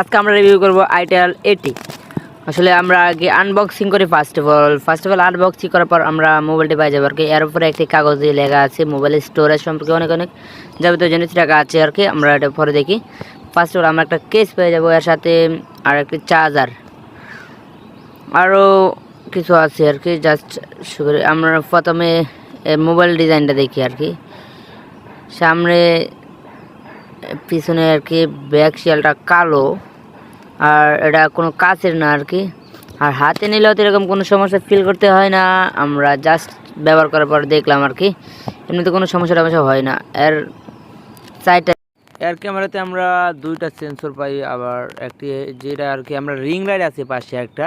আজকে আমরা রিভিউ করব আইটেল 80। আসলে আমরা আগে আনবক্সিং করি। ফার্স্ট অফ অল আনবক্সিং করার পর আমরা মোবাইলটি পাই যাবো আর কি। এর উপরে একটি কাগজে লেখা আছে মোবাইলের স্টোরেজ সম্পর্কে অনেক যাবতীয় জিনিস রাখা আছে আর কি। আমরা এটা পরে দেখি। ফার্স্ট অফ অল আমরা একটা কেস পেয়ে যাবো, এর সাথে আর একটি চার্জার, আরও কিছু আছে আর কি। জাস্ট আমরা প্রথমে মোবাইল ডিজাইনটা দেখি আর কি। সামনে পিছনে আর কি ব্যাক শিয়ালটা কালো, আর এটা কোনো কাচের না আর কি। আর হাতে নিলেও তো এরকম কোনো সমস্যা ফিল করতে হয় না। আমরা জাস্ট ব্যবহার করার পর দেখলাম আর কি, এমনিতে কোনো সমস্যা হয় না। এর সাইডটা এর ক্যামেরাতে আমরা দুইটা সেন্সর পাই, আবার একটি যেটা আর কি আমরা রিং লাইট আছে পাশে একটা,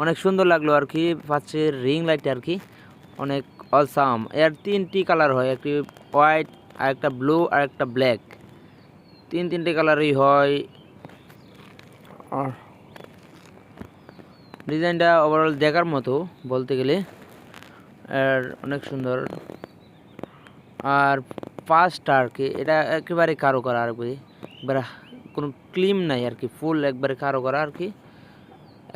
অনেক সুন্দর লাগলো আর কি। পাশের রিং লাইট আর কি অনেক অসাম। এর তিনটি কালার হয়, একটি হোয়াইট, আর একটা ব্লু, আর একটা ব্ল্যাক। তিনটে কালারই হয়। আর ডিজাইনটা ওভারঅল দেখার মতো বলতে গেলে, আর অনেক সুন্দর। আর ফাস্ট আর কি এটা একেবারে কারো করা আর কি, একবারে কোনো ক্লিম নাই আর কি, ফুল একবারে কারো করা আর কি।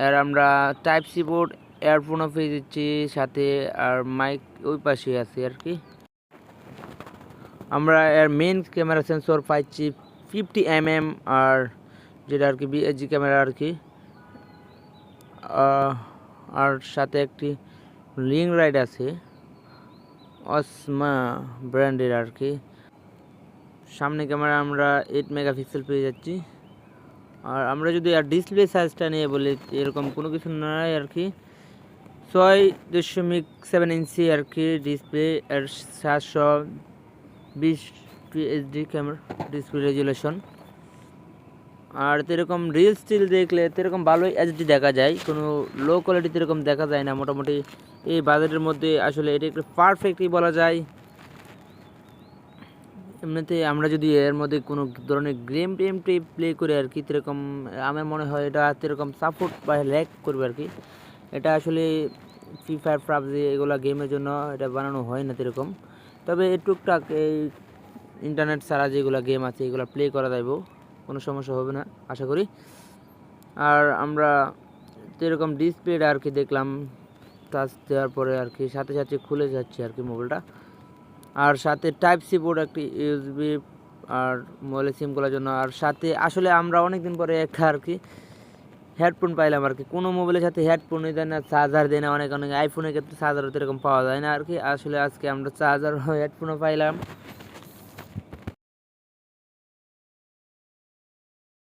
আর আমরা টাইপ সি বোর্ড, এয়ারফোনও পেয়ে দিচ্ছি সাথে, আর মাইক ওই পাশে আছে আর কি। আমরা এর মেন ক্যামেরা সেন্সর পাইছি 50mm, আর যেটা আর কি বিএসজি ক্যামেরা আর কি। আর সাথে একটি রিং লাইট আছে অসমা ব্র্যান্ডের আর কি। সামনে ক্যামেরা আমরা 8 মেগাপিক্সেল পেয়ে যাচ্ছি। আর আমরা যদি আর ডিসপ্লে সাইজটা নিয়ে বলি, এরকম কোনো কিছু নয় আর কি। 6.7 ইঞ্চি আর কি ডিসপ্লে, আর 720 পিএইচডি ক্যামেরা ডিসপ্লে রেজুলেশন। আর এরকম রিলস টিল দেখলে এরকম ভালোই এইচডি দেখা যায়, কোনো লো কোয়ালিটিতে এরকম দেখা যায় না। মোটামুটি এই বাজেটের মধ্যে আসলে এটা একটু পারফেক্টই বলা যায়। এমনিতে আমরা যদি এর মধ্যে কোনো ধরনের গেমটি প্লে করে আর কি, এরকম আমার মনে হয় এটা এরকম সাপোর্ট বা ল্যাগ করবে আর কি। এটা আসলে ফ্রি ফায়ার, পাবজি এগুলো গেমের জন্য এটা বানানো হয় না এরকম। তবে টুকটাক এই ইন্টারনেট ছাড়া যেগুলো গেম আছে এগুলো প্লে করা যাবে, কোনো সমস্যা হবে না আশা করি। আর আমরা এরকম ডিসপ্লেটা আর কি দেখলাম, টাচ দেওয়ার পরে আর কি সাথে সাথে খুলে যাচ্ছে আর কি মোবাইলটা। আর সাথে টাইপ সি বোর্ড, একটি ইউএসবি, আর মোবাইলে সিম করার জন্য। আর সাথে আসলে আমরা অনেকদিন পরে একটা আর কি হেডফোন পাইলাম আর কি। কোনো মোবাইলের সাথে হেডফোনই দেয় না, চার্জার দেয় না। অনেক আইফোনের ক্ষেত্রে চার্জার এরকম পাওয়া যায় না আর কি। আসলে আজকে আমরা চার্জার হেডফোনও পাইলাম।